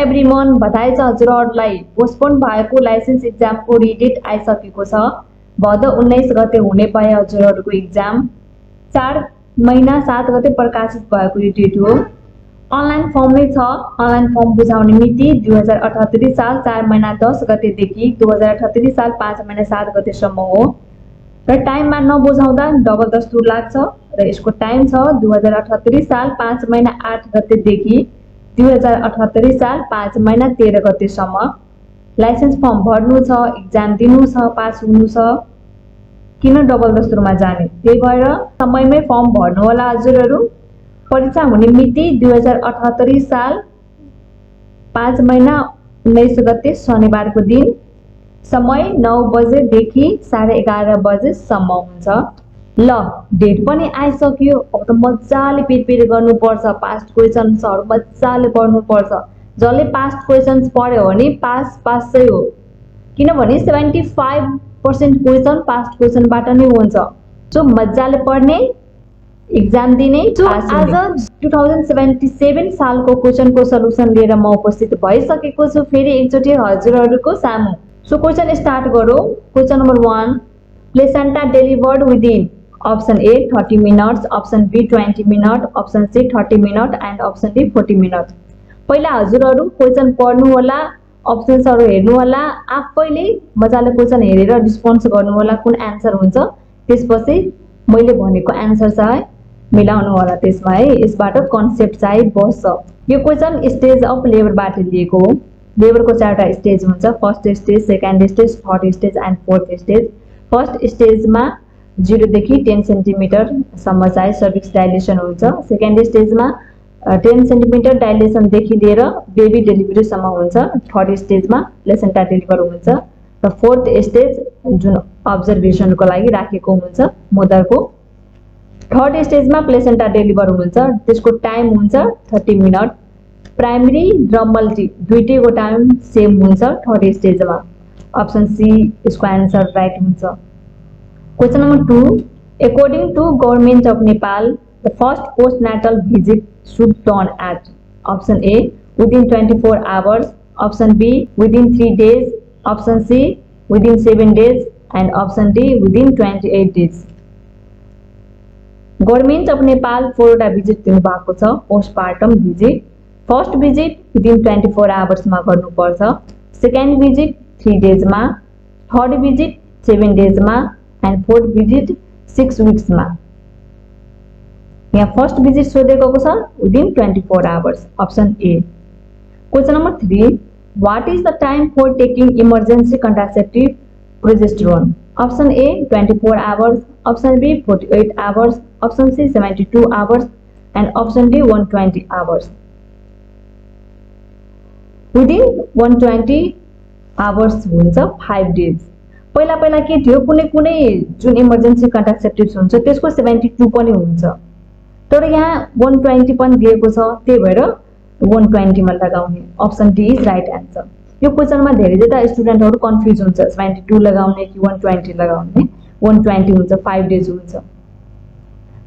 Everyone, बधाई छ हजुरहरूलाई। पोस्टपोन भएको लाइसेन्स एक्जामको रिडेट आइसकेको छ। भदौ 19 गते हुने भए हजुरहरूको एक्जाम 4 महिना 7 गते प्रकाशित भएको यो डेट हो। अनलाइन फर्म नै छ। अनलाइन फर्म बुझाउने मिति 2078 साल 4 महिना 10 गतेदेखि 2078 साल 5 महिना 7 गतेसम्म हो र टाइममा नबुझाउँदा डबल दस्तुर लाग्छ र यसको टाइम छ 2078 साल 5 महिना 8 गतेदेखि 2078 साल 5 महिना 13 गतेसम्म। लाइसेन्स फर्म भर्नु छ, एक्जाम दिनु छ, पास हुनु छ, किन डबल दस्तुरमा जाने? त्यही भएर समयमै फर्म भर्नु होला हजुरहरू। परीक्षा हुने मिति 2078 साल 5 महिना 19 गते शनिबारको दिन। समय 9 बजेदेखि 11:30 बजेसम्म हुन्छ। ल, डेट पनि आइसक्यो। अब त मजाले प्रिपेयर गर्नुपर्छ। पास्ट क्वेसन्सहरू मजाले पढ्नुपर्छ। जसले पास्ट क्वेसन्स पढ्यो भने पासै हो, किनभने 75% क्वेसन पास्ट क्वेसनबाट नै हुन्छ। सो मजाले पढ्ने, एक्जाम दिने। आज 2077 सालको क्वेसनको सल्युसन लिएर म उपस्थित भइसकेको छु फेरि एकचोटि हजुरहरूको सामु। सो क्वेसन स्टार्ट गरौँ। Question number 1, placenta delivered within option A 30 minutes, option B 20 minute, option C 30 minute and option D 40 minute. पहिला हजुरहरू क्वेसन पढ्नु होला, अप्सन्सहरू हेर्नु होला, आफैले मजाले क्वेसन हेरेर रिस्पोन्स गर्नु होला कुन आन्सर हुन्छ। त्यसपछि मैले भनेको आन्सर चाहिँ मिलाउनु होला त्यसमा है। यसबाट कन्सेप्ट चाहिँ बस्छ। यो क्वेसन स्टेज अफ लेबरबाट लिएको हो। लेबरको 4वटा स्टेज हुन्छ। First stage, second stage, third stage and forth stage. First स्टेजमा 0 देखि 10 सेन्टिमिटरसम्म चाहिँ सर्भिक्स डाइलेसन हुन्छ। सेकेन्ड स्टेजमा 10 सेन्टिमिटर डाइलेसनदेखि लिएर बेबी डेलिभरीसम्म हुन्छ। थर्ड स्टेजमा प्लेसेन्टा डेलिभर हुन्छ र फोर्थ स्टेज जुन अब्जर्भेसनको लागि राखेको हुन्छ मदरको। थर्ड स्टेजमा प्लेसेन्टा डेलिभर हुन्छ, त्यसको टाइम हुन्छ 30 मिनट। प्राइमरी र मल्टी दुईटैको टाइम सेम हुन्छ थर्ड स्टेजमा। ऑप्शन सी इसको आन्सर राइट हुन्छ। Question number 2, according to government of Nepal the first postnatal visit should done at option A within 24 hours, option B within 3 days, option C within 7 days and option D within 28 days। Government of Nepal 4वटा visit दिनु भएको छ postpartum visit. First visit within 24 आवर्समा गर्नुपर्छ, second visit 3 डेजमा, third visit 7 डेजमा and fourth visit 6 विक्समा। यहाँ फर्स्ट भिजिट सोधेको छ within 24 hours, option A. Question number 3, what is the time for taking emergency contraceptive progesterone? Option A 24 hours, option B 48 hours, option C 72 hours and option D 120 hours. Within 120 hours हुन्छ 5 days. पहिला के थियो, कुनै जुन emergency कन्ट्रासेप्टिभ्स हुन्छ त्यसको 72 पनि हुन्छ, तर यहाँ 120 पनि दिएको छ, त्यही भएर 120 मा लगाउने। Option D is right answer. यो क्वेसनमा धेरै जता स्टुडेन्टहरु कन्फ्युज हुन्छ, 72 लगाउने कि 120 लगाउने। 120 हुन्छ, 5 डेज हुन्छ।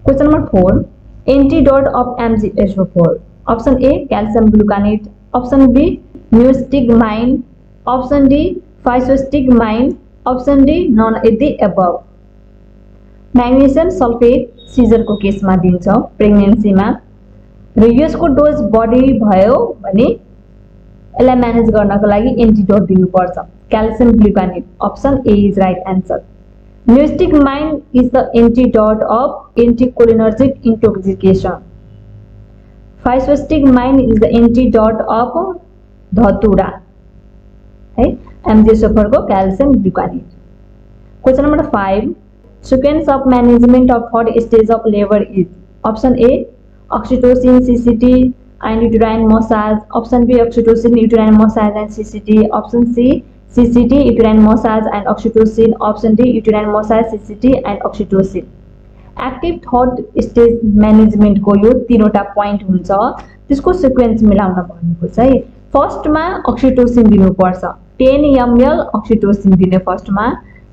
Question number 4, antidote of MgSO4। Option A calcium gluconate, option B neostigmine, option D physostigmine, option D none of the above. Magnesium sulphate सिजरको केसमा दिन्छ प्रेग्नेन्सीमा र यसको डोज बढी भयो भने यसलाई म्यानेज गर्नको लागि एन्टिडोट दिनुपर्छ, calcium gluconate. Option A is right answer. Neostigmine is the antidote of anticholinergic intoxication. Physostigmine is the antidote of datura है, MgSO4 को calcium gluconate. Question number 5, sequence of management of third stage of labor is option A oxytocin, CCT and uterine massage, option B oxytocin, uterine massage and CCT, option C CCT, uterine massage and oxytocin, option D uterine massage, CCT and oxytocin। Active third stage management को यो 3वटा point हुन्छ, त्यसको sequence मिलाउन भनेको चाहिँ फर्स्टमा oxytocin दिनुपर्छ, 10 ml oxytocin दिने फर्स्टमा,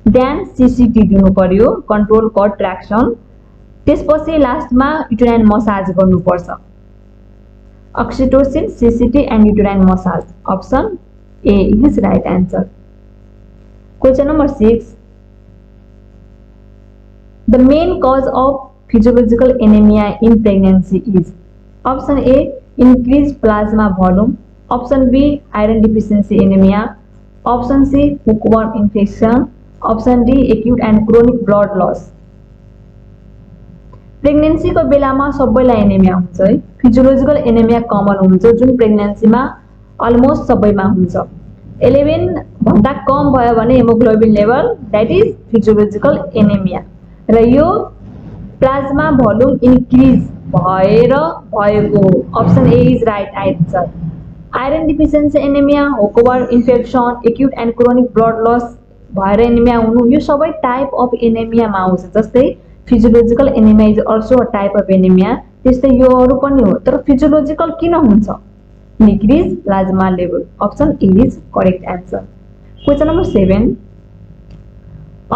देन CCT दिनु पर्यो कन्ट्रोल कन्ट्र्याक्सन, त्यसपछि लास्टमा युटेराइन मसाज गर्नुपर्छ। oxytocin, CCT, and uterine massage. Option A is right answer. Question number 6. The main cause of physiological anemia in pregnancy is option A increased plasma volume, option B iron deficiency anemia, option C hookworm infection, option D acute and chronic blood loss. Pregnancy को बेलामा सबैलाई anaemia हुन्छ है physiological anaemia common हुन्छ जुन प्रेग्नेन्सीमा almost सबैमा हुन्छ 11 भन्दा कम भयो भने haemoglobin level that is physiological anaemia र यो प्लाज्मा भोल्युम इन्क्रिज भएर भएको option A is right answer iron deficiency anaemia hookworm infection acute and chronic blood loss भएर एनेमिया हुनु यो सबै टाइप अफ एनेमियामा आउँछ जस्तै physiological anaemia is also a type of anaemia त्यस्तै यो अरु पनि हो तर फिजियोलोजिकल किन हुन्छ decrease plasma level option A is correct answer question number 7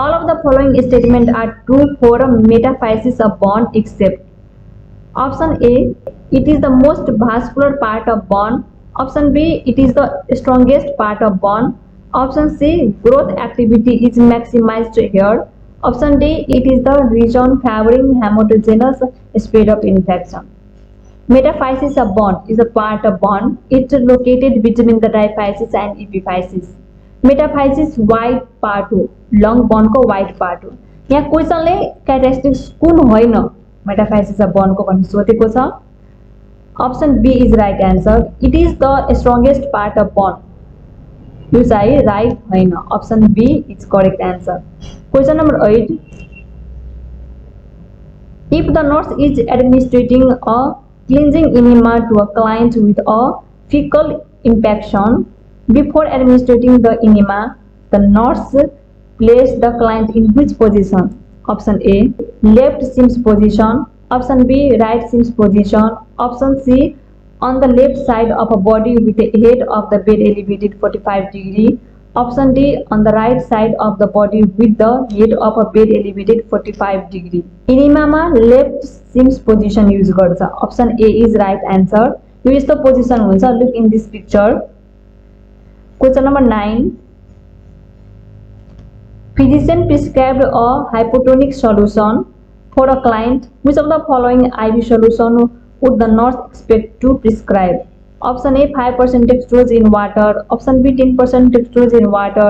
all of the following statement are true for a metaphysis of bone except option A it is the most vascular part of bone option B it is the strongest part of bone option C growth activity is maximized here option D it is the region favoring hematogenous spread of infection metaphysis of bone is a part of bone it is located between the diaphysis and epiphysis metaphysis wide part हो long bone को wide part हो यहाँ क्वेशनले characteristics कुन होइन metaphysis of bone को भन्ने सोधेको छ option B is right answer it is the strongest part of bone यो चाहिँ राइट होइन option B is correct answer question number 8 if the nurse is administering a cleansing enema to a client with a fecal impaction before administering the enema, the nurse placed the client in which position? Option A, left seams position. Option B, right seams position. Option C, on the left side of a body with the head of the bed elevated 45 degree. Option D, on the right side of the body with the head of a bed elevated 45 degree. Enema मा left seams position use गर्छ. Option A is right answer. यो यस्तो position हुन्छ. Look in this picture. Question number 9. Physician prescribed a hypotonic solution for a client. Which of the following IV solution would the nurse expect to prescribe? Option A 5% dextrose in water. Option B 10% dextrose in water.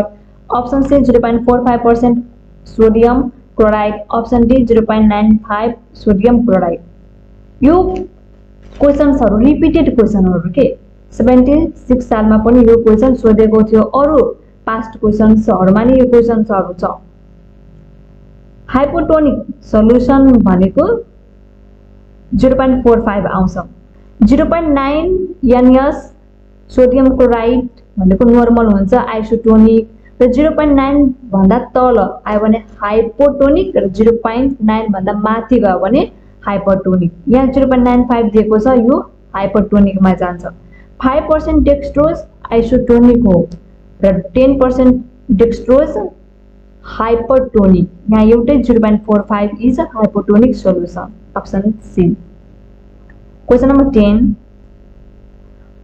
Option C 0.45% sodium chloride. Option D 0.95 sodium chloride. यो questions repeated क्वेशनहरु के 76 सालमा पनि यो question सोधेको थियो अरु past क्वेशन्सहरुमा नि यो क्वेशन्सहरु छ हाइपोटोनिक सल्युसन भनेको 0.45 आउँछ 0.9 NS सोडियम क्लोराइड भनेको नर्मल हुन्छ आइसोटोनिक र 0.9 भन्दा तल आयो भने हाइपोटोनिक र 0.9 भन्दा माथि गयो भने हाइपरटोनिक यहाँ 0.95 दिएको छ यो हाइपरटोनिक मा जान्छ 5% डेक्स्ट्रोज आइसोटोनिक हो र 10% डेक्स्ट्रोज हाइपरटोनिक यहाँ एउटै 0.45 is hypotonic solution option C question number 10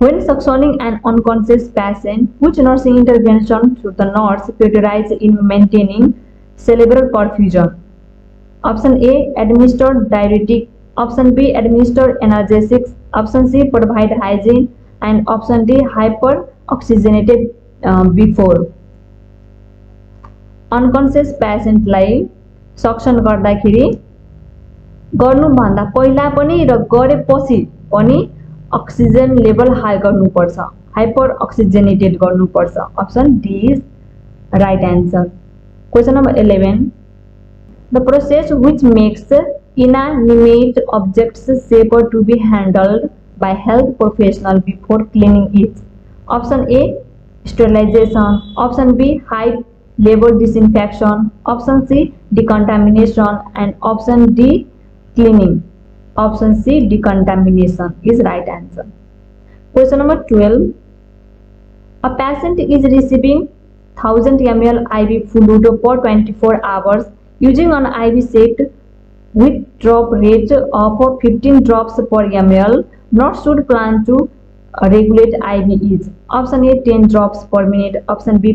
when suctioning an unconscious patient which nursing intervention should the nurse prioritize in maintaining cerebral perfusion option A administer diuretic option B administer analgesics option C provide hygiene and option D hyper oxygenated before unconscious patient लाई suction गर्दाखेरि गर्नु भन्दा पहिला पनि र गरेपछि पनि oxygen level high गर्नुपर्छ हाइपर ऑक्सिजनेटेड गर्नुपर्छ option D is right answer question number 11 the process which makes inanimate objects safer to be handled by health professional before cleaning it option A sterilization option B high level disinfection option C decontamination and option D cleaning option C decontamination is right answer question number 12 a patient is receiving 1000 ml IV fluid for 24 hours using an IV set with drop rate of 15 drops per ml. Nurse should plan to regulate IV is option A 10 drops per minute, option B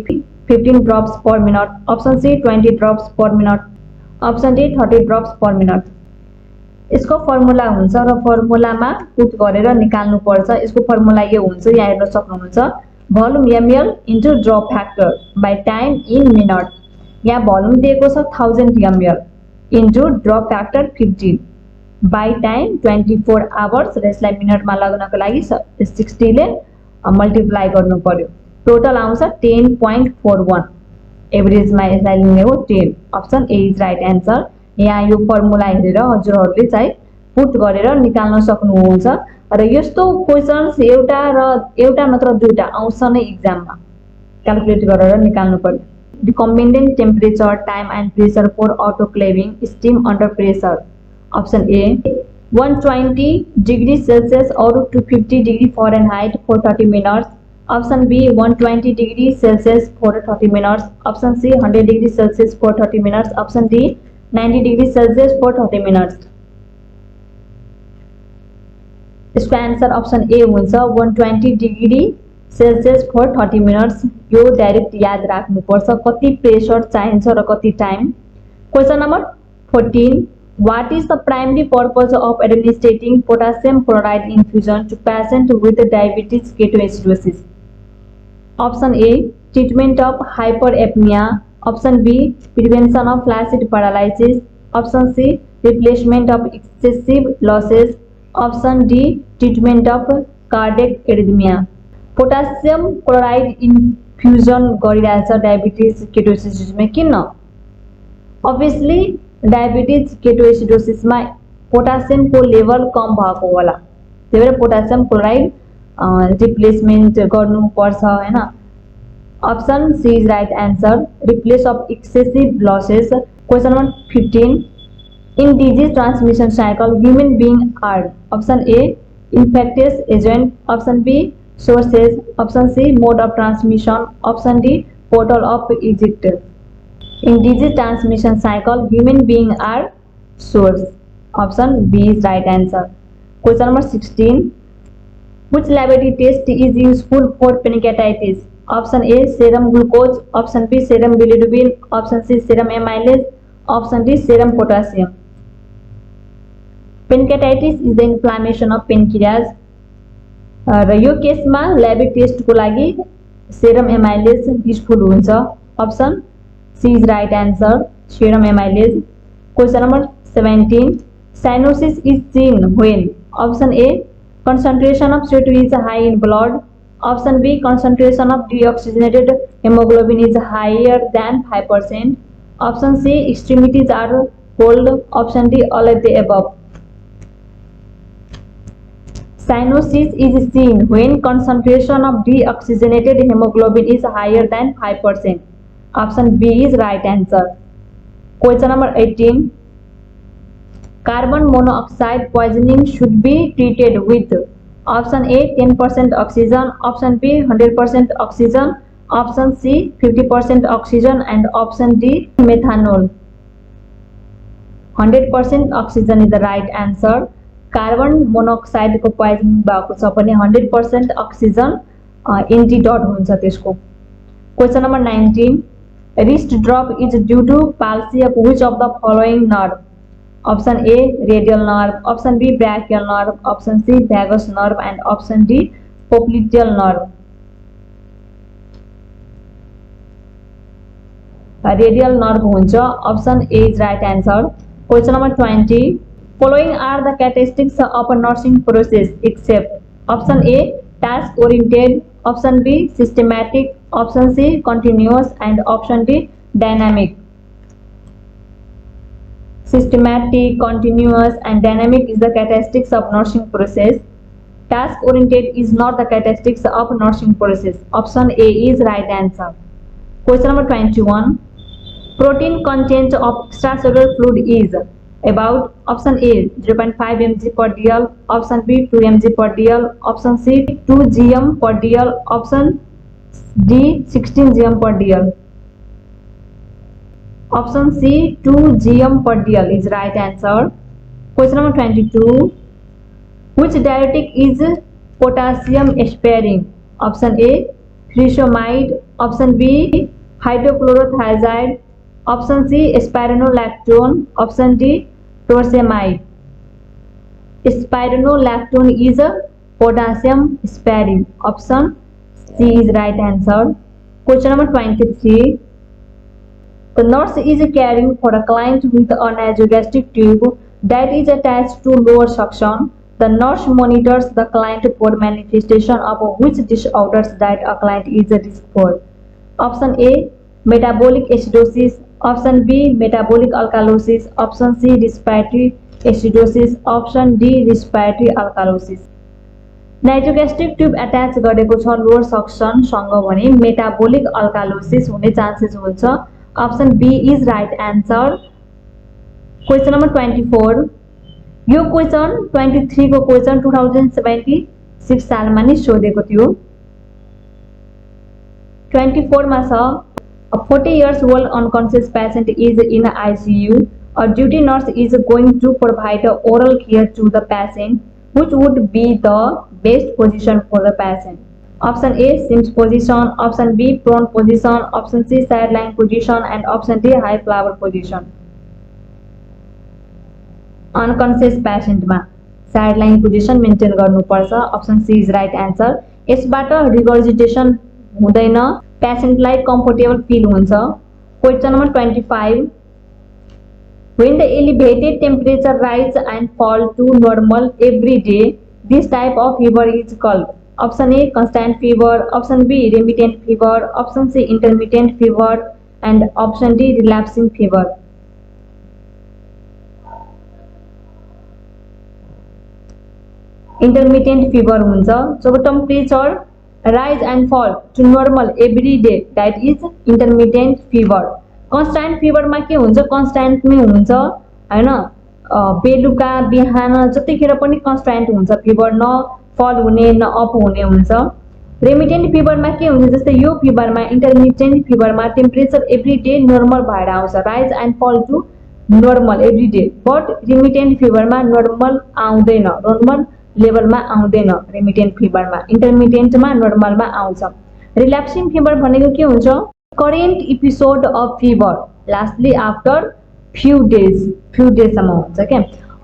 15 drops per minute, option C 20 drops per minute, option D 30 drops per minute. यसको formula हुन्छ र फर्मुलामा put गरेर निकाल्नु पर्छ। यसको formula यो हुन्छ, यहाँ हेर्न सक्नुहुन्छ, volume ml into drop factor by time in minute. यहाँ भोल्युम दिएको छ 1000 ml into drop factor 15 by time 24 hours र यसलाई मिनटमा लगाउनको लागि 60 ले मल्टिप्लाई गर्नु पर्यो। टोटल आउँछ 10.41। एभरेजमा यसलाई लिने हो 10। Option A is right answer. यहाँ यो फर्मुला हेरेर हजुरहरूले चाहिँ पुट गरेर निकाल्न सक्नुहुन्छ र यस्तो क्वेशन्स एउटा नत्र दुईटा आउँछ नै एक्जाममा, क्याल्कुलेट गरेर निकाल्नु पर्यो। The combined temperature time and pressure for autoclaving steam under pressure. Option A 120 degree Celsius और 250 degree Fahrenheit for 30 minutes. Option B 120 degree Celsius for 30 minutes. Option C 100 degree Celsius for 30 minutes. Option D 90 degree Celsius for 30 minutes. इसको answer option A हुन्छ 120 degree Celsius for 30 minutes। यो direct याद राख्नुपर्छ कति pressure चाहिन्छ र कति time. Question number 14, what is the primary purpose of administering potassium chloride infusion to patient with diabetes ketoacidosis? Option A treatment of hyperapnea, option B prevention of flaccid paralysis, option C replacement of excessive losses, option D treatment of cardiac arrhythmia. Potassium chloride infusion गरिरहेछ diabetes केटोएसिडोसिसमा किन? Obviously diabetes केटोएसिडोसिसमा पोटासियमको level कम भएको होला, त्यही भएर पोटासियम क्लोराइड रिप्लेसमेन्ट गर्नुपर्छ हैन। Option C is right answer, replace of excessive losses. Question number 15, in disease transmission cycle human being are option A infectious agent, option B sources, option C mode of transmission, option D portal of exit. In disease transmission cycle human being are source. Option B is right answer. Question number 16, which laboratory test is useful for pancreatitis? Option A serum glucose, option B serum bilirubin, option C serum amylase, option D serum potassium. Pancreatitis is the inflammation of pancreas र यो केसमा lab टेस्टको लागि serum amylase useful हुन्छ। Option C is right answer, serum amylase. Question number 17, cyanosis is seen when? Option A concentration of CO2 is high in blood, option B concentration of deoxygenated hemoglobin is higher than 5%, option C extremities are cold, option D all of the above. Cyanosis is seen when concentration of deoxygenated hemoglobin is higher than 5%. Option B is right answer. Question number 18, carbon monoxide poisoning should be treated with? Option A 10% oxygen, option B 100% oxygen, option C 50% oxygen and option D methanol. 100% oxygen is the right answer. Carbon monoxide को poisoning भएको छ भने 100% oxygen antidote हुन्छ त्यसको। Question number 19, wrist drop is due to palsy of which of the following nerve? Option A radial nerve, option B brachial nerve, option C vagus nerve and option D popliteal nerve. Radial nerve हुन्छ। Option A is right answer. Question number 20, following are the characteristics of a nursing process except? Option A task oriented, option B systematic, option C continuous and option D dynamic. Systematic, continuous and dynamic is the characteristics of nursing process. Task oriented is not the characteristics of nursing process. Option A is right answer. Question number 21, protein content of extracellular fluid is about? Option A 0.5 mg per dl, option B 2 mg per dl, option C 2 gm per dl, option D 16 gm per dl. 16 gm per dl. 16 gm per dl is the right answer. Question number 22, 22 mg per dl is the maximum amount of protein content of extracellular fluid. Option A 0.5 mg per dl, option B 2 mg per dl, option C 2 gm per dl, option D 16 gm per dl. 16 gm per dl is the right answer. Question number 23, which laboratory test is useful for pancreatitis? Option A serum glucose, option B serum amylase, option C serum bilirubin, option D methanol. Option C 2 gm per dl is right answer. Question number 22. Which diuretic is potassium sparing? Option A furosemide. Option B hydrochlorothiazide. Option C spironolactone. Option D torsemide. Spironolactone is a potassium sparing. Option C is right answer. Question number 23. The nurse is caring for a client with a nasogastric tube that is attached to lower suction. The nurse monitors the client for manifestation of which disorders that a client is at risk for. Option A metabolic acidosis. Option B metabolic alkalosis. Option C respiratory acidosis. Option D respiratory alkalosis. Nasogastric tube attach गरेको छ lower suction सँग भने metabolic alkalosis हुने chances हुन्छ. Option B is right answer. Question number 24. यो question 23 को question 2076 सालमा नि सोधेको थियो. 24 मा छ a 40 years old unconscious patient is in ICU. A duty nurse is going to provide oral care to the patient. Which would be the best position for the patient? Option A Sims position, option B prone position, option C sideline position, and option D high flower position. Unconscious patient मा sideline position maintain गर्नुपर्छ. Option C is right answer. यसबाट regurgitation हुँदैन, patient लाई comfortable feel हुन्छ. Question number 25. When the elevated temperature rise and fall to normal every day, this type of fever is called. Option A constant fever, option B remittent fever, option C intermittent fever, and option D relapsing fever. Intermittent fever हुन्छ जब temperature rise and fall to normal every day, that is intermittent fever. Constant फिभरमा के हुन्छ, constant नै हुन्छ हैन, बेलुका बिहान जतिखेर पनि कन्स्ट्यान्ट हुन्छ फिभर, न फल हुने न अप हुने हुन्छ. रेमिटेन्ट फिभरमा के हुन्छ, जस्तै यो फिभरमा इन्टरमिटेन्ट फिभरमा टेम्परेचर एभ्री डे नर्मल भएर आउँछ, rise and fall to normal every day. But remittent फिभरमा नर्मल आउँदैन, नर्मल लेभलमा आउँदैन रेमिटेन्ट फिभरमा, इन्टरमिटेन्टमा नर्मलमा आउँछ. रिल्याप्सिङ फिभर भनेको के हुन्छ, current episode of fever lastly after few डेजसम्म हुन्छ क्या.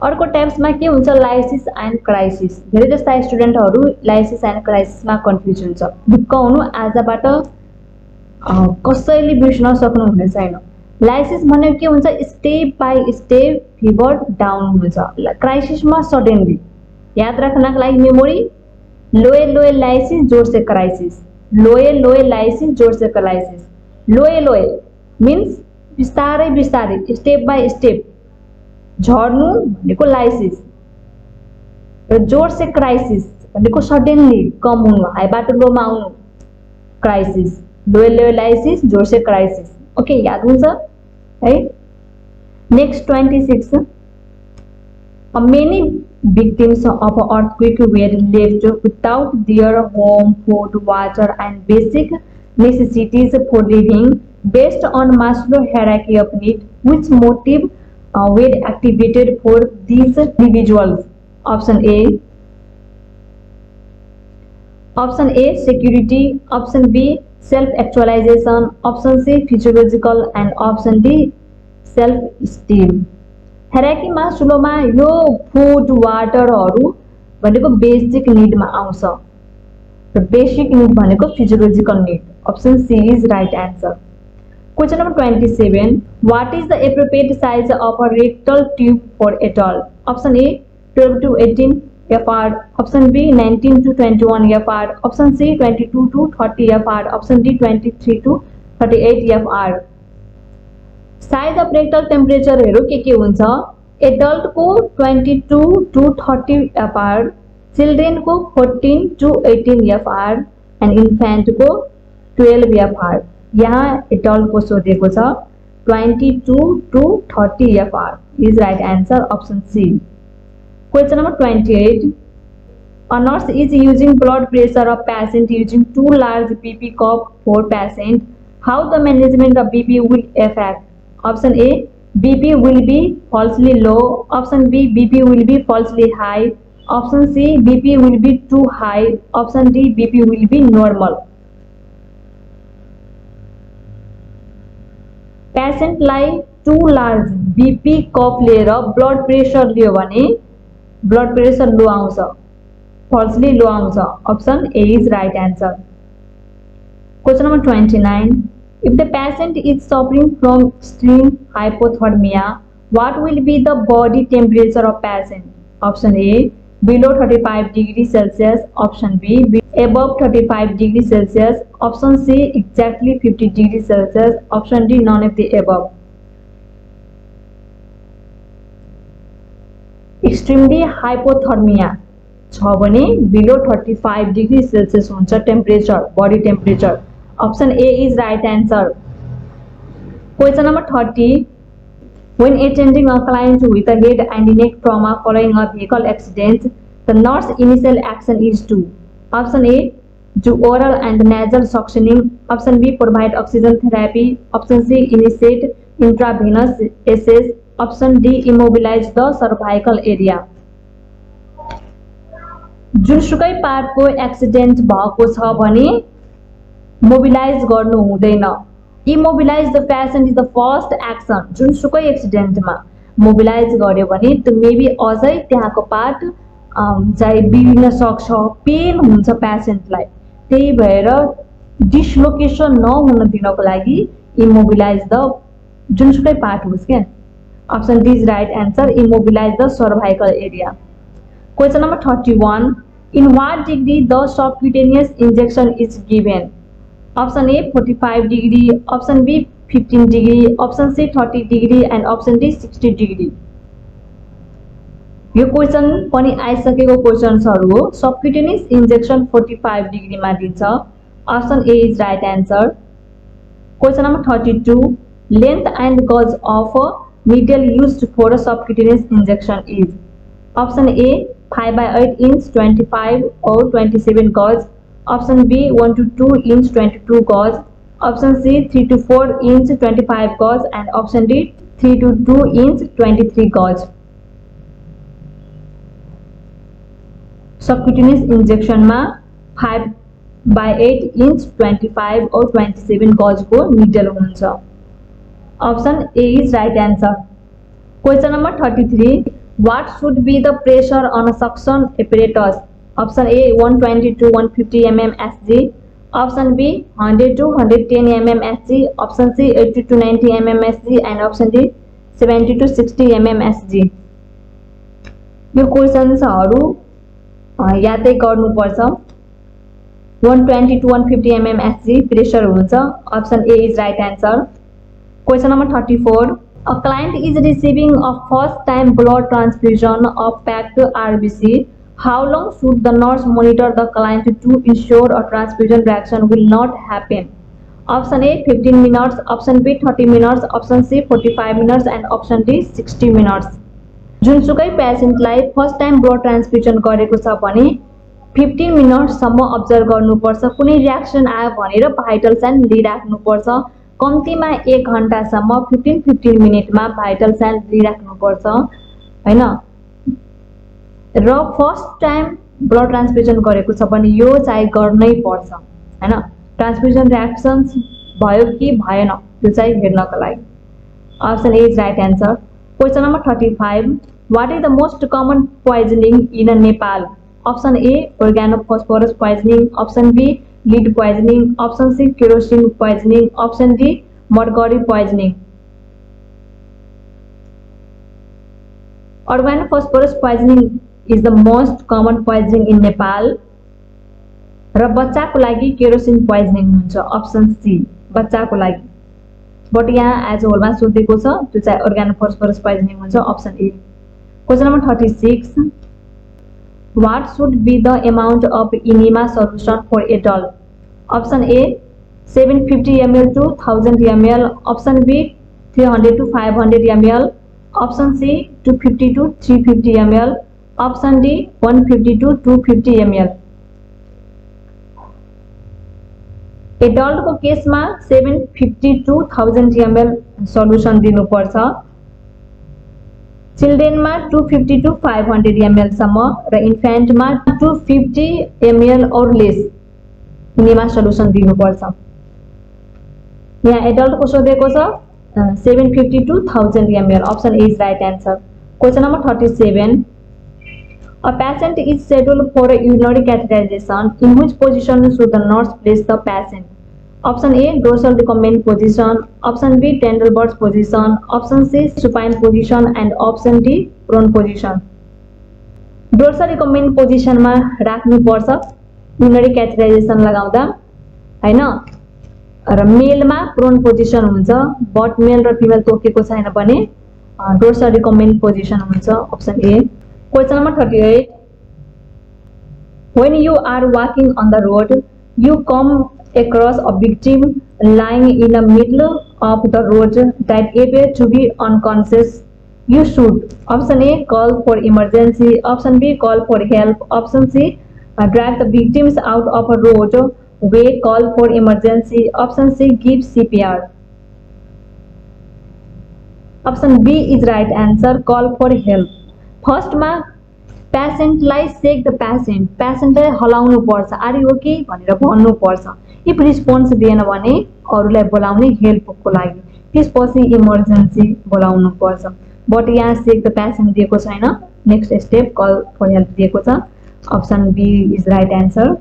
अर्को टाइप्समा के हुन्छ, लाइसिस एन्ड क्राइसिस. धेरै जस्ता स्टुडेन्टहरू लाइसिस एन्ड क्राइसिसमा कन्फ्युज हुन्छ. ढुक्क हुनु, आजबाट कसैले बिर्सन सक्नुहुने छैन. लाइसिस भनेको के हुन्छ, step by step fever down हुन्छ. क्राइसिसमा सडनली याद राख्नको लागि मेमोरी, लोए लाइसिस जोड से क्राइसिस, लोए लाइसिस जोड से क्राइसिस. लोए मिन्स बिस्तारै बिस्तारै, स्टेप बाई स्टेप झर्नु भनेको लाइसिस, र जोड से क्राइसिस भनेको सडनली कम हुनु, हाईबाट लोमा आउनु क्राइसिस. लोए लाइसिस जोड से क्राइसिस. ओके, याद हुन्छ है. Next 26. Many victims of earthquake were left without their home, food, water, and basic necessities for living. Based on Maslow hierarchy of need, which motive were activated for these individuals? Option A security, option B self-actualization, option C physiological, and option D self-esteem. Hierarchy मास्लोमा यो food वाटरहरू भनेको basic निडमा आउँछ, र basic need भनेको physiological need. Option C is right answer. Question number 27. What is the appropriate size of a rectal tube for adult? Option A 12 to 18 FR, option B 19 to 21 FR, option C 22 to 30 FR, option D 23 to 38 FR. Size of rectal temperature हेरौँ के हुन्छ. Adult को 22 to 30 FR, children को 14 to 18 FR, and infant को 12 FR. यहाँ adult को सोधेको छ 22 to 30 FR is right answer. Option C. Question number 28. A nurse is using blood pressure of patient using 2 large BP cup for patient. How the management of BP will affect? Option A, BP will be falsely low. Option B, BP will be falsely high. Option C, BP will be too high. Option D, BP will be normal. पेसेन्टलाई two large BP कफ लिएर blood pressure लियो भने blood pressure लो आउँछ, फल्सली लो आउँछ। Option A is right answer. Question number 29, if the patient is suffering from extreme hypothermia, what will be the body temperature of patient? Option A, below 35 degrees Celsius. Option B, above 35 degrees Celsius. Option C, exactly 50 degrees Celsius. Option D, none of the above. Extremely hypothermia छ भने below 35 degrees Celsius हुन्छ temperature, body temperature. Option A is right answer. Question number 30. When attending a client with a head and neck trauma following a vehicle accident, the nurse initial action is to: Option A, do oral and nasal suctioning. Option B, provide oxygen therapy. Option C, initiate intravenous access. Option D, immobilize the cervical area. जुनसुकै पार्टको accident भएको छ भने mobilise गर्नु हुँदैन। Immobilise the patient is the first action. जुनसुकै एक्सिडेन्टमा mobilise गर्यो भने त्यो मेबी अझै त्यहाँको पार्ट चाहिँ बिग्रिन सक्छ, पेन हुन्छ पेशेन्टलाई। त्यही भएर डिसलोकेसन नहुन दिनको लागि इमोबिलाइज द जुनसुकै पार्ट होस् क्या। Option D is right answer, immobilise the cervical area. Question number 31. In what degree the subcutaneous injection is given? Option A, 45 degree. Option B, 15 degree. Option C, 30 degree. And option D, 60 degree. यो question पनि आइसकेको क्वेशन्सहरु हो। सबक्युटेनियस injection 45 degree मा दिन्छ। Option A is right answer. Question number 32. Length and gauge of needle used for a subcutaneous injection is: Option A, 5 by 8 inch 25 or 27 gauge. Option B, 1 to 2 inch 22 gauge. Option C, 3 to 4 inch 25 gauge. And option D, 3 to 2 inch 23 gauge. Subcutaneous injection मा 5 by 8 inch 25 or 27 gauge को needle हुन्छ। Option A is right answer. Question number 33. What should be the pressure on a suction apparatus? Option A, 120 to 150 mm Sg. Option B, 100 to 110 mm Sg. Option C, 80 to 90 mm Sg. And option D, 70 to 60 mm Sg. यो क्वेशन्सहरु यादै गर्नुपर्छ। 120 to 150 mm Sg pressure हुन्छ। Option A is right answer. Question number 34. A client is receiving a first-time blood transfusion of packed RBC. How long should the nurse monitor the client to ensure a transfusion reaction will not happen? Option A, 15 minutes. Option B, 30 minutes. Option C, 45 minutes. And option D, 60 minutes. जुनसुकै पेशेन्टलाई first time blood transfusion गरेको छ भने 15 मिनटसम्म observe गर्नुपर्छ। कुनै reaction आयो भनेर vital sign लिइराख्नुपर्छ। कम्तीमा 1 घण्टासम्म 15 मिनेटमा भाइटल साइन लिइराख्नुपर्छ हैन। र फर्स्ट टाइम ब्लड ट्रान्सफ्युजन गरेको छ भने यो चाहिँ गर्नै पर्छ हैन। ट्रान्सफ्युजन रियाक्सन्स भयो कि भएन त्यो चाहिँ हेर्नको लागि। Option A is right answer. Question number 35. What is the most common poisoning in Nepal? Option A, organophosphorus poisoning. Option B, lead poisoning. Option C, kerosene poisoning. Option D, mercury poisoning. Organophosphorus poisoning is the most common poisoning in Nepal. र बच्चाको लागि kerosene poisoning हुन्छ। Option C, बच्चाको लागि। But यहाँ as होलमा सोधेको छ त्यो चाहिँ organophosphorus poisoning हुन्छ। Option A. Question number 36. What should be the amount of enema solution for adult? Option A, 750 ml to 1000 ml. Option B, 300 to 500 ml. Option C, 250 to 350 ml. Option D, 150 to 250 ml. Adult को case में 750 to 1000 ml solution दिनुपर्छ। Children में 250 to 500 ml सम्म र infant में 250 ml और lace यिनीमा solution दिनुपर्छ। यहाँ एडल्ट को सोधेको छ 750 to 1000 ml, option A is right answer. Question number 37, a patient is scheduled for a urinary catheterization. In which position should the nurse place the patient? Option A, dorsal recumbent position, option B, Trendelenburg position, option C, supine position, and option D, prone position. Dorsal recumbent position में राख्नुपर्छ urinary catheterisation लगाउँदा हैन, र male में prone position हुन्छ, but male र female तोकेको छैन भने डोर्सल रिकम्बेन्ट पोजिशन हुन्छ, option A. Question number 38, when you are walking on the road, you come across a victim lying in the middle of the road that appears to be unconscious. You should, option A, call for emergency, option B, call for help, option C, drag the victims out of a road way, call for emergency, option C, give CPR. Option B is right answer, call for help. First में patient लाई सेक the patient, patient लाई हलाउनु पर्छ, are you okay भनेर भन्नु पर्छ। If response दिएन भने अरूलाई बोलाउने हेल्पको लागि, त्यसपछि इमर्जेन्सी बोलाउनु पर्छ। बट यहाँ सेक द पेशेंट दिएको छैन, next step call for help दिएको छ, option B is right answer.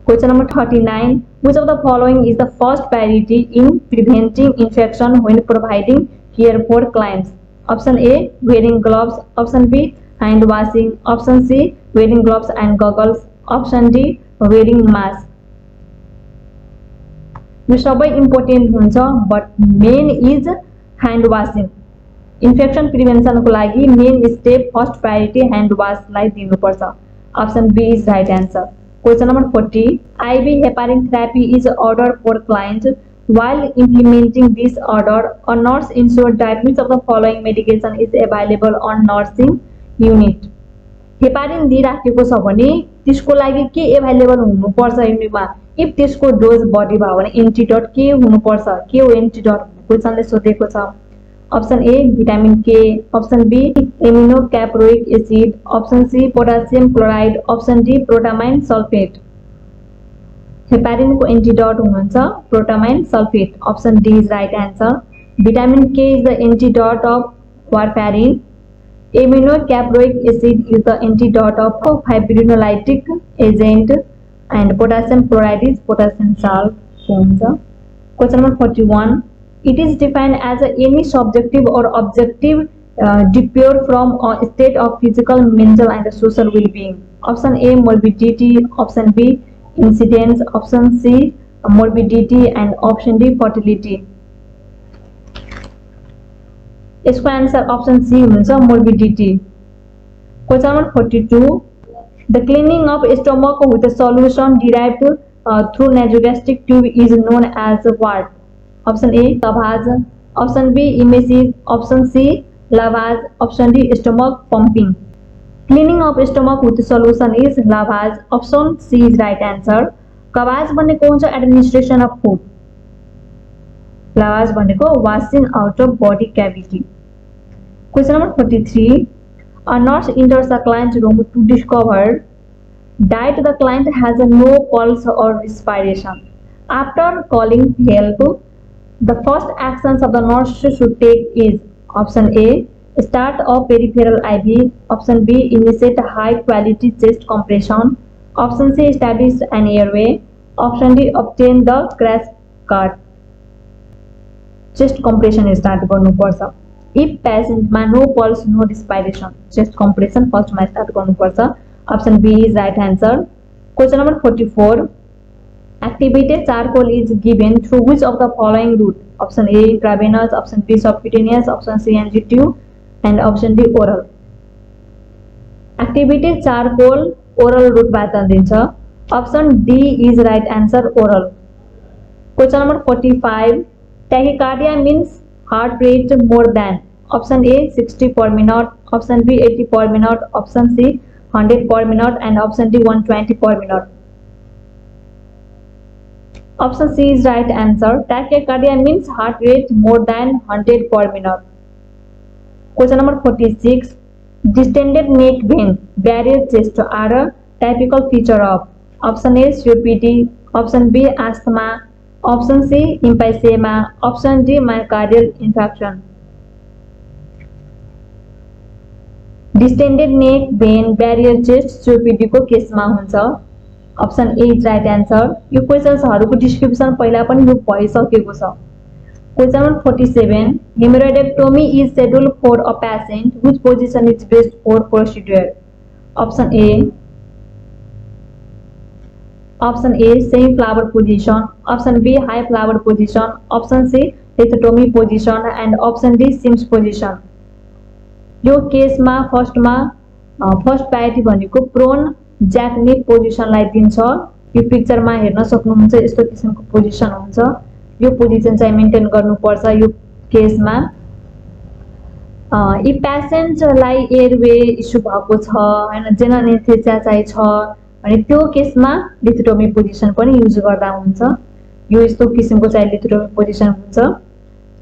Question number 39, which of the following is the first priority in preventing infection when providing care for clients? Option A, wearing gloves, option B, hand washing, option C, wearing gloves and goggles, option D, wearing mask. यो सबै important हुन्छ, but main is hand washing. Infection प्रिभेन्सनको लागि main step first priority hand वाशलाई दिनुपर्छ, option B is right answer. Question number 40, IV heparin therapy is ordered for client. While implementing this order, a nurse ensured that which of the following medication is available on nursing unit? Heparin दिइराखेको छ भने त्यसको लागि के available हुनुपर्छ युनिटमा? If त्यसको dose बढी भयो भने एन्टिडोट के हुनुपर्छ? के हो एन्टिडोट? क्वेशनले सोधेको छ। Option A vitamin K, option B amino caproic acid, option C potassium chloride, option D protamine sulphate. Heparin को एंटीडोट हुनुहुन्छ protamine sulphate, option D is right answer. Vitamin K is the antidote of warfarin, amino caproic acid is the antidote of fibrinolytic agent, and potassium chloride is potassium salt हुन्छ। Question number 41, it is defined as any subjective or objective departure from a state of physical, mental and social well-being. Option A morbidity, option B incidence, option C morbidity, and option D fertility. इसको answer option C हुन्छ morbidity. Question number 42, the cleaning of stomach with a solution derived through nasogastric tube is known as what? Option A lavage, option B emesis, option C lavage, option D stomach pumping. Cleaning of stomach with solution is lavage, option C is right answer. Gavage भनेको हुन्छ administration of food, lavage भनेको washing out of body cavity. Question number 43, a nurse enters a client's room to discover that the client has no pulse or respiration. After calling help, the first actions of the nurse should take is option A start a peripheral IV, option B initiate high quality chest compression, option C establish an airway, option D obtain the crash cart. Chest compression start गर्नुपर्छ। if patient मा no pulse no respiration, chest compression first मा start गर्नुपर्छ, option B is right answer। question number 44, activated charcoal is given through which of the following route? Option A intravenous, option B subcutaneous, option C NG tube, and option D oral. Activated charcoal oral route बाट दिन्छ, option D is right answer oral। question number 45, tachycardia means heart rate more than, option A 60 per minute, option B 80 per minute, option C 100 per minute, and option D 120 per minute। Option C is right answer. Tachycardia means heart rate more than 100 per minute. Question number 46. Distended neck vein, barrier chest are a typical feature of option A COPD, option B asthma, option C emphysema, option D myocardial infarction. Distended neck vein, barrier chest COPD को केसमा हुन्छ. Option A is right answer. यो क्वेशन्सहरुको description पहिला पनि यो भइसकेको छ. Question number 47. Hemorrhoidectomy is scheduled for a patient. Which position is best for procedure? Option A. Option A semi-flower position. Option B high flower position. Option C lithotomy position and option D Sims position. यो केसमा फर्स्टमा first priority भनेको prone jack पोजिसनलाई दिन्छ. यो पिक्चरमा हेर्न सक्नुहुन्छ यस्तो किसिमको पोजिसन हुन्छ. यो पोजिसन चाहिँ मेन्टेन गर्नुपर्छ यो केसमा. यी पेशेन्टलाई एयरवे इस्यु भएको छ हैन, जेनरल एनेस्थेसिया चाहिँ छ अनि त्यो केसमा लिथोटोमी पोजिसन पनि युज गर्दा हुन्छ. यो यस्तो किसिमको चाहिँ लिथोटोमी पोजिसन हुन्छ.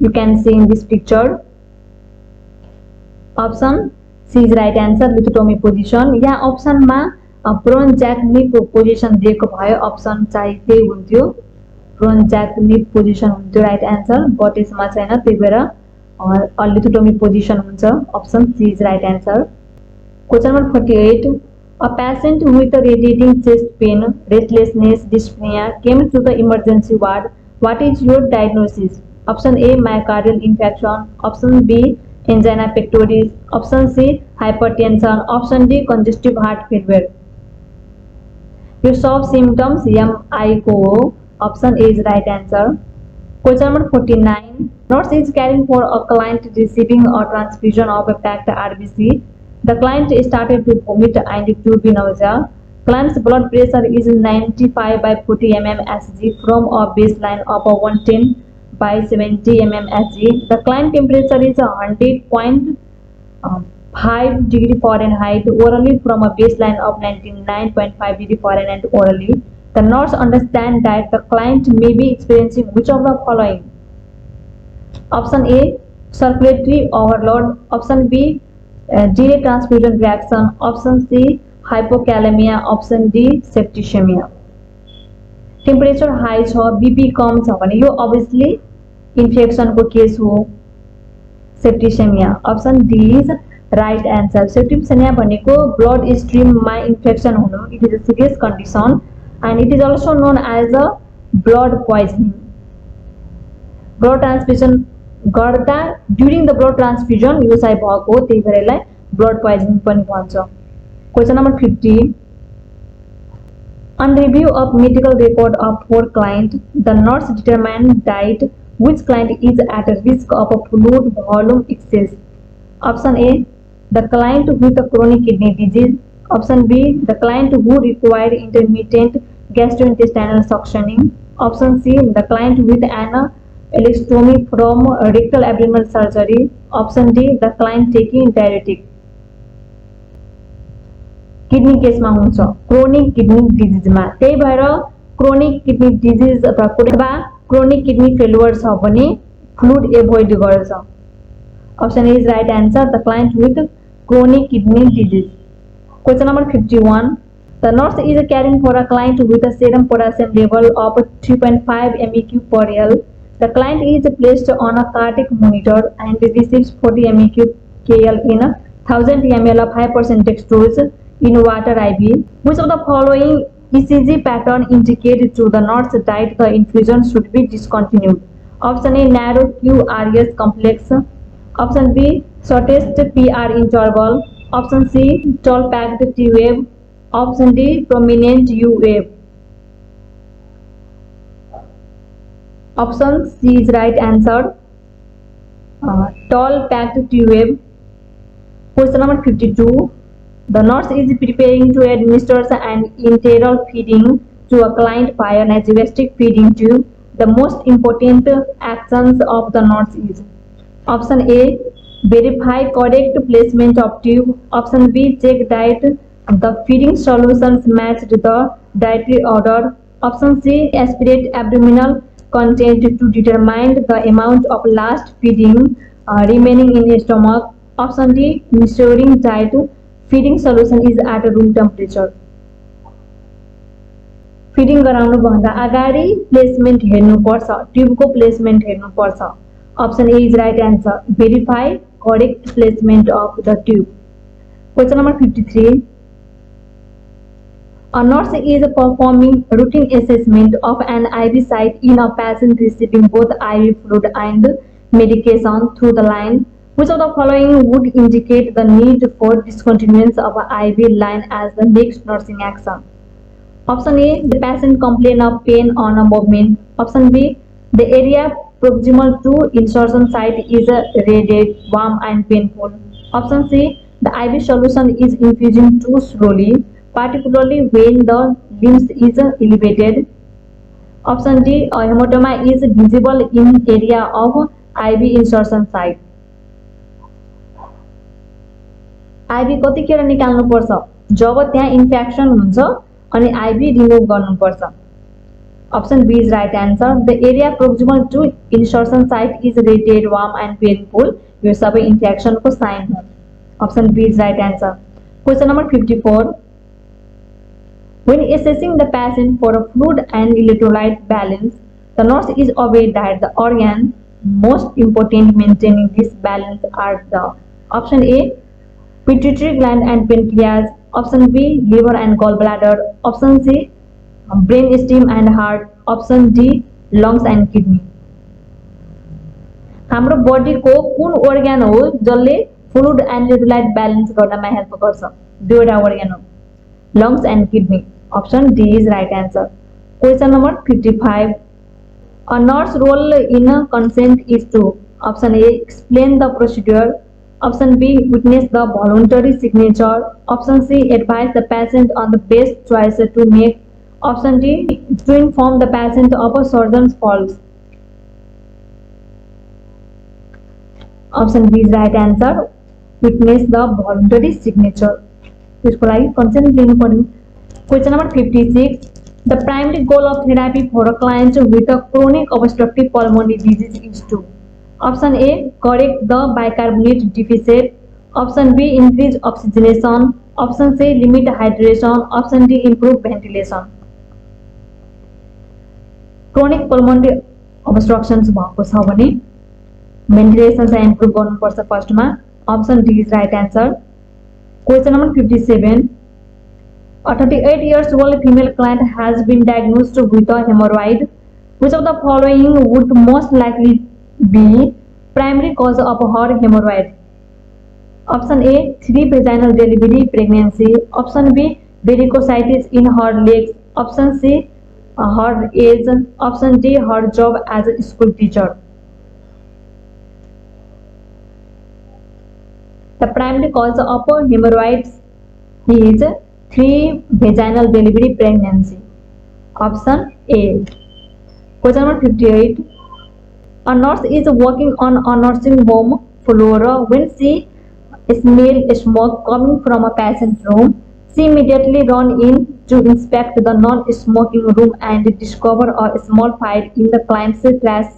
You can see in this picture. Option C is right answer lithotomy position. यहाँ अप्सनमा प्रोन ज्याक पोजिसन दिएको भए अप्सन चाहिँ त्यही हुन्थ्यो, प्रोन ज्याक पोजिसन हुन्थ्यो राइट आन्सर. बट यसमा छैन त्यही भएर लिथोटोमी पोजिसन हुन्छ. Option C is right answer. Question number 48. A patient with a radiating chest pain, restlessness, dyspnea came to the emergency ward. What is your diagnosis? Option A myocardial infarction, option B angina pectoris, option C hypertension, option D congestive heart failure. यो सब symptoms MI को हो. Option A is right answer. Question number 49. Nurse is caring for a client receiving a transfusion of a packed RBC. The client started to vomit and to be nausea. Client's blood pressure is 95 by 40 mmHg from a baseline of 110 by 70 mmHg. The client temperature is 100.5 degree Fahrenheit orally from a baseline of 99.5 degree Fahrenheit orally. The nurse understands that the client may be experiencing which of the following? Option A circulatory overload, option B delayed transfusion reaction, option C hypokalemia, option D septicemia. Temperature high छ, BP कम छ भने यो obviously infection को case हो. Septicaemia. Option D is right answer. Septicaemia भनेको blood स्ट्रीममा infection हुनु. It is a serious condition and it is also known as a blood poisoning. Blood transfusion गर्दा during the blood transfusion यो चाहिँ भएको त्यही भएर यसलाई blood poisoning पनि भन्छ. Question number 50. On review of medical record of 4 clients, the nurse determined that which client is at risk of a fluid volume excess. Option A the client with a chronic kidney disease. Option B the client who required intermittent gastrointestinal suctioning. Option C the client with an ileostomy from rectal abdominal surgery. Option D the client taking diuretic. Kidney केसमा हुन्छ chronic kidney डिजिजमा. त्यही भएर chronic kidney disease अथवा chronic kidney failure छ भने fluid avoid गर्छ. Option A is right answer. The client with chronic kidney disease. Question number 51. The nurse is caring for a client with a serum potassium level of 3.5 MEq per L. The client is placed on a cardiac monitor and receives 40 MEq KL in 1000 ml of 5% dextrose in water IV. Which of the following ECG pattern indicates to the nurse that the infusion should be discontinued? Option A narrow QRS complex. Option B shortest PR interval. Option C tall packed T wave. Option D prominent U wave. Option C is right answer. Tall packed T wave. Question number 52. The nurse is preparing to administer an enteral feeding to a client via nasogastric feeding tube. The most important actions of the nurse is option A verify correct placement of tube. Option B check that the feeding solutions matched the dietary order. Option C, aspirate abdominal content to determine the amount of last feeding remaining in the stomach. Option D, ensuring that feeding solution is at room temperature. Feeding गराउनु भन्दा अगाडि placement हेर्नुपर्छ, ट्युबको placement हेर्नुपर्छ। Option A is right answer, verify correct placement of the tube. Question number 53, a nurse is performing routine assessment of an IV site in a patient receiving both IV fluid and medication through the line. Which of the following would indicate the need for discontinuance of a IV line as the next nursing action? Option A, the patient complain of pain on a movement. Option B, the area proximal to insertion site is reded, warm and painful. Option C, the IV solution is infusing too slowly, particularly when the limbs is elevated. Option D, a hematoma is visible in area of IV insertion site. IV कतिखेर निकाल्नु पर्छ? जब त्यहाँ infection हुन्छ अनि IV remove गर्नुपर्छ। Option B is right answer, the area proximal to insertion site is redded, warm and painful. यो सबै infection को साइन हो। Option B is right answer. Question number 54, when assessing the patient for a fluid and electrolyte balance, the nurse is aware that the organ most important maintaining this balance are the option A, pituitary gland and pancreas. Option B, liver and gallbladder. Option C, brain stem and heart. Option D, lungs and kidney. हाम्रो body को कुन organ हो जसले fluid and electrolyte balance गर्नमा help गर्छ? दुईवटा organ हो, lungs and kidney. Option D is right answer. Question number 55, a nurse role in a consent is to option A, explain the procedure. Option B, witness the voluntary signature. Option C, advise the patient on the best choice to make. Option D, to inform the patient of a surgeon's faults. Option B is right answer, witness the voluntary signature. त्यसको लागि consent लिनु पर्यो। Question number 56, the primary goal of therapy for a client with a chronic obstructive pulmonary disease is to option A, correct the bicarbonate deficit. Option B, increase oxygenation. Option C, limit hydration. Option D, improve ventilation. Chronic pulmonary obstructions भएको छ भने ventilation चाहिँ improve गर्नुपर्छ फर्स्टमा। Option D is right answer. Question number 57, a 38 years old female client has been diagnosed with a hemorrhoid. Which of the following would most likely be primary cause of her hemorrhoid? Option A, 3 vaginal delivery pregnancy. Option B, varicositis in her legs. Option C, her age. Option D, her job as a school teacher. The primary cause of hemorrhoids is 3 vaginal delivery pregnancy. Option A. Question number 58, a nurse is working on a nursing home floor when she smells smoke coming from a patient's room. She immediately runs in to inspect the non-smoking room and discover a small fire in the client's trash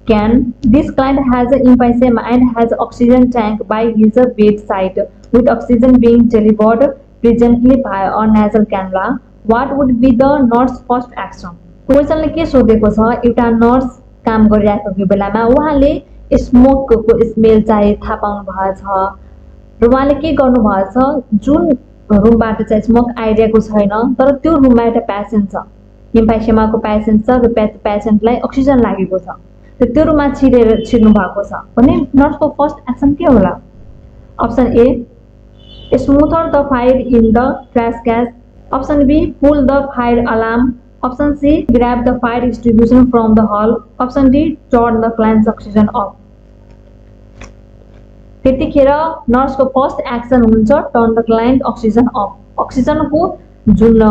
can. This client has emphysema and has oxygen tank by his bedside, with oxygen being delivered presently by a nasal cannula. What would be the nurse's first action? क्वेशनले के सोधेको छ, एउटा nurse काम गरिरहेको बेलामा उहाँले स्मोकको smell चाहिँ थाहा पाउनु भएको छ र उहाँले के गर्नु भएको छ, जुन रुमबाट चाहिँ स्मोक आइरहेको छैन तर त्यो रुममा एउटा पेशेन्ट छ, एम्फाइसेमाको पेशेन्ट छ र पेशेन्टलाई अक्सिजन लागेको छ र त्यो रुममा छिर्नु भएको छ भने नर्सको फर्स्ट एक्सन के होला? Option A, smother the fire in the trash can. Option B, pull the fire alarm. Option C, grab the fire extinguisher from the hall. Option D, turn the client's oxygen off. त्यतिखेर नर्सको first action हुन्छ turn the client oxygen of. अक्सिजनको जुन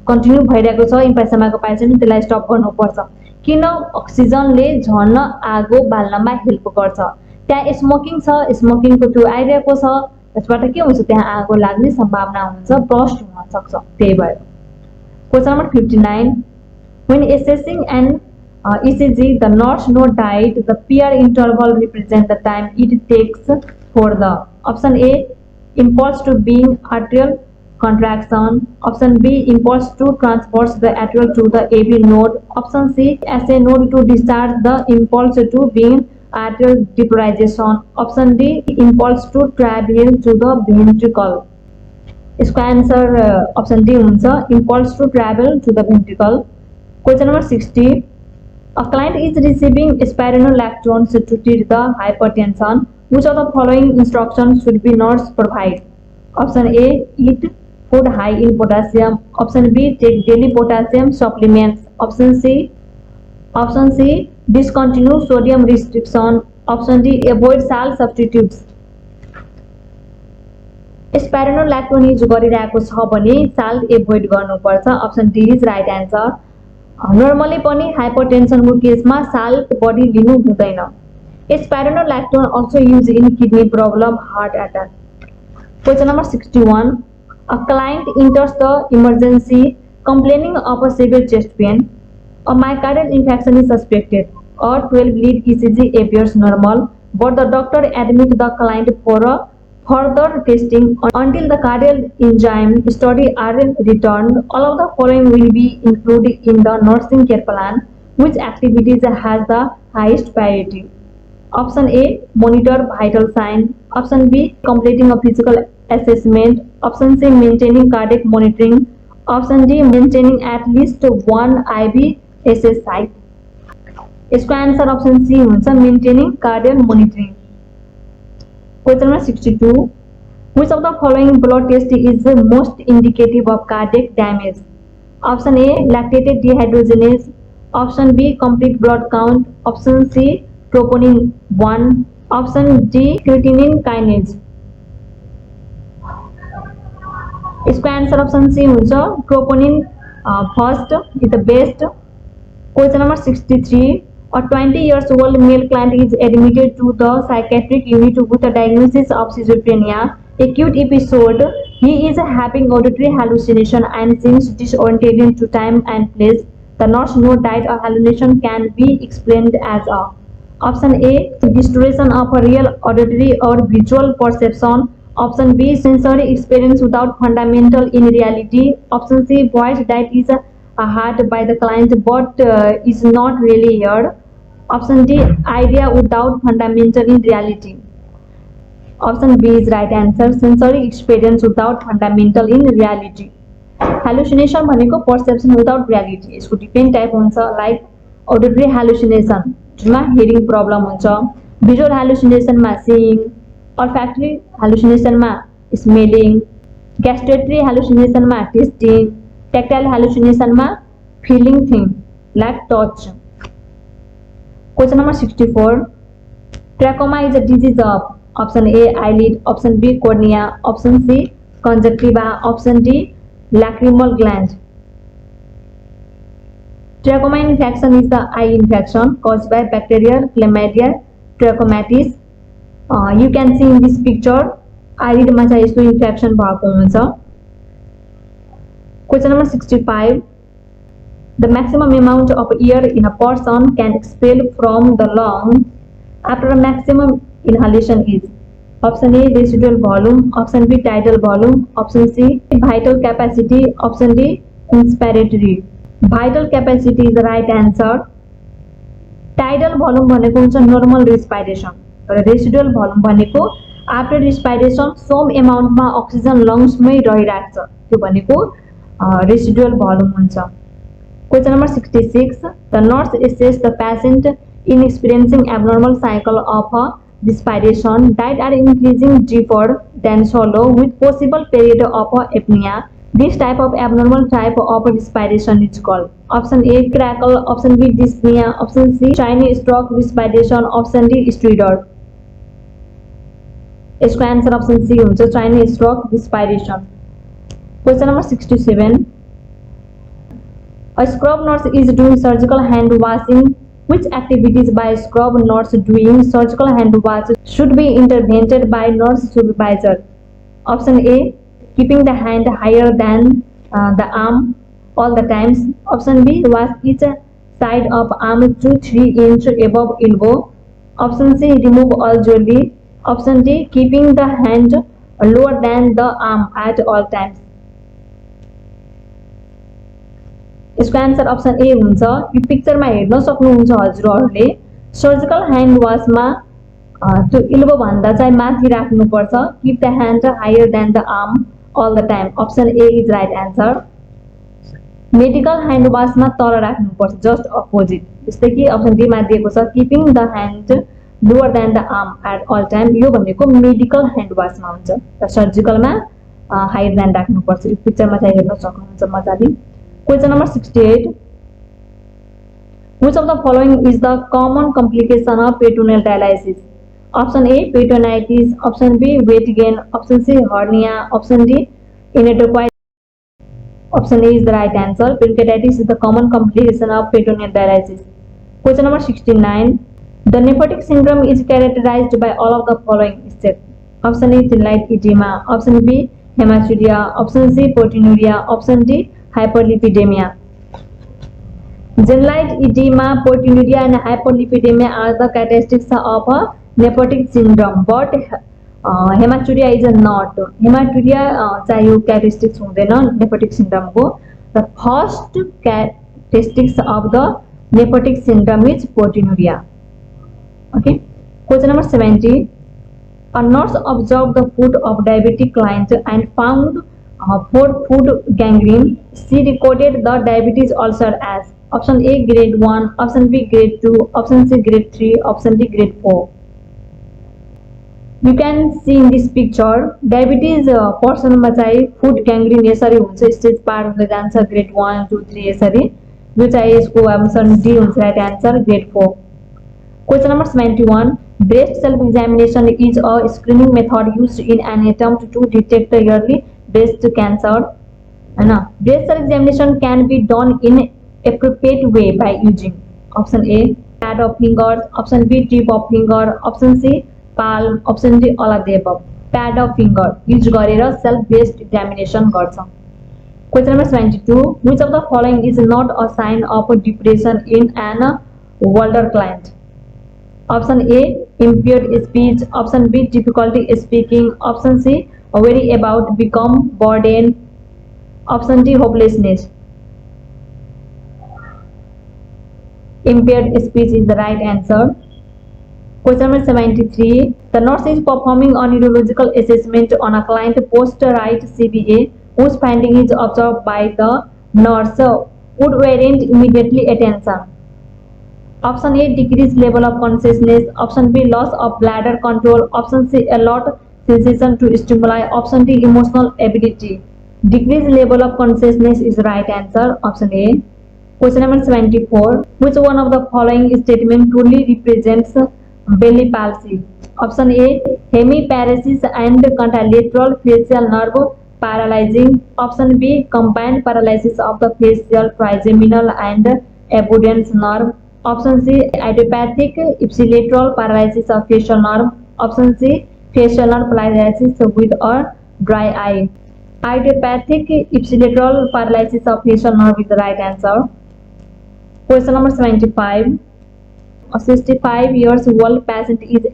continue भइरहेको छ इम्फाइसेमाको patient त्यसलाई stop गर्नुपर्छ, किन अक्सिजनले झर्न आगो बाल्नमा हेल्प गर्छ। त्यहाँ स्मोकिङ छ, स्मोकिङको त्यो आइरहेको छ, त्यसबाट के हुन्छ, त्यहाँ आगो लाग्ने सम्भावना हुन्छ, ब्रस्ट हुन सक्छ, त्यही भएर। Question number 59, When assessing an ECG, the North node diet, the PR interval represents the time it takes for the option A impulse to being atrial contraction, option B impulse to transport the atrial to the AV node, option C SA node to discharge the impulse to being atrial depolarization, option D impulse to travel to the ventricle. यसको answer option D हुन्छ impulse to travel to the ventricle question number 60 a client is receiving spironolactones to treat the hypertension which of the following instruction should be nurse provide option A eat food high in potassium option B take daily potassium supplements option C discontinue sodium restriction option D avoid salt substitutes spironolactone use गरिरहेको छ भने salt avoid गर्नुपर्छ option D is right answer normally पनि हाइपरटेन्सनको केसमा salt बढी लिनु हुँदैन spironolactone also use in kidney problem heart attack question number 61 a client enters the emergency complaining of a severe chest pain a myocardial infarction is suspected a 12 lead ECG appears normal but the doctor admit the client for a further testing until the cardiac enzyme study are returned. All of the following will be included in the nursing care plan. Which activities has the highest priority? Option A monitor vital sign. Option B completing a physical assessment. Option C maintaining cardiac monitoring. Option D maintaining at least one IVSS site. इसको answer option C हुन्छ maintaining cardiac monitoring question number 62 which of the following blood test is most indicative of cardiac damage option A lactated dehydrogenase option B complete blood count option C troponin 1 option D creatinine kinase इसको answer option C हुन्छ troponin first is the best question number 63 A 20-year-old male client is admitted to the psychiatric unit with a diagnosis of schizophrenia. Acute episode. He is having auditory hallucination and seems disoriented to time and place. The nurse note that a hallucination can be explained as a option A distortion of a real auditory or visual perception. Option B sensory experience without fundamental in reality. Option C voice that is heard by the client but is not really heard. Option D idea without fundamental in reality. Option B is right answer sensory experience without fundamental in reality. Hallucination भनेको perception without reality यसको different type हुन्छ like auditory hallucination जुनमा hearing problem हुन्छ visual hallucination मा seeing olfactory hallucination मा smelling gustatory hallucination मा tasting tactile hallucination मा feeling thing like touch question number 64 trachoma is a disease of option A eyelid option B cornea option C conjunctiva option D lacrimal gland trachoma infection is the eye infection caused by bacterial chlamydia trachomatis you can see in this picture eyelid मा चाहिँ यसको infection भएको हुन्छ question number 65 the maximum amount of air in a person can expel from the lungs after a maximum inhalation is option A residual volume option B tidal volume option C vital capacity option D inspiratory vital capacity is the right answer tidal volume भनेको हुन्छ normal respiration र residual volume भनेको after respiration some amount मा oxygen lungs मै रहिराख्छ त्यो भनेको residual volume हुन्छ question number 66 the nurse assesses the patient in experiencing abnormal cycle of respiration that are increasing deeper than shallow with possible period of apnea this type of abnormal type of respiration is called option A crackle option B dyspnea option C Chinese stroke respiration option D stridor इसको answer option C हुन्छ Chinese stroke respiration question number 67 a scrub nurse is doing surgical hand washing which activities by scrub nurse doing surgical hand wash should be intervened by nurse supervisor option A keeping the hand higher than the arm all the times. Option B, was each side of arm 2-3 inch above elbow. Option C, remove all jewelry. Option D, keeping the hand lower than the arm at all times. यसको answer option A हुन्छ। यो पिक्चरमा हेर्न सक्नुहुन्छ हजुरहरूले surgical hand वासमा त्यो Ilbo भन्दा चाहिँ माथि राख्नुपर्छ। Keep the hand higher than the arm all the time. Option A is right answer. Medical hand वासमा तल राख्नुपर्छ, जस्ट अपोजिट। जस्तै कि अप्सन डी मा दिएको छ keeping the hand lower than the arm at all time. यो भनेको मेडिकल ह्यान्ड वासमा हुन्छ र सर्जिकलमा हायर देन राख्नुपर्छ। यो पिक्चरमा चाहिँ हेर्न सक्नुहुन्छ मजाले। Question number 68. Which of the following is the common complication of peritoneal dialysis? Option A, peritonitis. Option B, weight gain. Option C, hernia. Option D, hematopoiesis. Option A is the right answer. Peritonitis is the common complication of peritoneal dialysis. Question number 69. The nephrotic syndrome is characterized by all of the following steps. Option A, Zinlite edema. Option B, hematuria. Option C, proteinuria. Option D, hyperlipidemia. Zinlite edema, proteinuria and hyperlipidemia are the characteristics of a nephrotic syndrome, but hematuria is not. Hematuria चाहिँ characteristics हुँदैन nephrotic syndrome को। The first characteristics of the nephrotic syndrome is proteinuria. Okay. Question number 70. A nurse observed the foot of diabetic client and found for food gangrene. She recorded the diabetes ulcer as option A grade 1, option B grade 2, option C grade 3, option D grade 4. You can see in this picture diabetes person मा चाहिँ food gangrene यसरी हुन्छ, stage पार हुँदै जान्छ grade 1, 2, 3 यसरी। यो चाहिँ यसको आन्सर डी हुन्छ, right answer grade 4. Question number 71. Breast self examination is a screening method used in an attempt to detect early breast cancer. Breast self examination can be done in appropriate way by using option A pad of fingers, option B tip of finger, option C palm, option D all of the above. Pad of finger use गरेर self breast examination गर्छ। Question number 72. Which of the following is not a sign of depression in an older client? Option A impaired speech, option B difficulty speaking, option C worry about become burden, option D hopelessness. Impaired speech is the right answer. Question number 73. The nurse is performing a neurological assessment on a client post right CBA whose finding is observed by the nurse would warrant immediately attention. Option A decreased level of consciousness, option B loss of bladder control, option C alert sensation to stimuli, option D emotional ability. Decreased level of consciousness is the right answer, option A. Question number 74. Which one of the following statement truly represents Bell's palsy? Option A hemiparesis and contralateral facial nerve paralyzing, option B combined paralysis of the facial, trigeminal and abundance nerve, option C idiopathic ipsilateral paralysis of facial nerve, option C facial nerve paralysis with a dry eye. Idiopathic ipsilateral paralysis of facial nerve is the right answer. Question number 75. A 65 years old patient is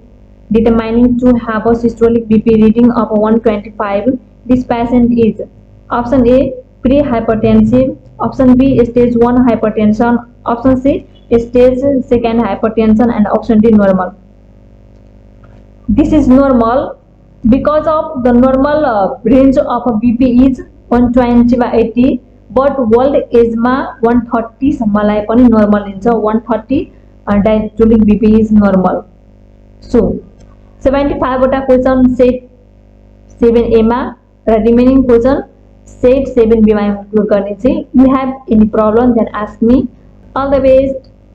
determining to have a systolic BP reading of 125. This patient is option A pre-hypertensive, option B stage 1 hypertension, option C stage 2 hypertension, and option D normal. This is normal because of the normal range of BP is 120 by 80, but world age मा 130 सम्मलाई पनि normal लिन्छ। 130 diastolic BP is normal. So 75 वटा question set 7A मा र remaining question set 7B मा include गर्ने चाहिँ। You have any problem then ask me. All the best.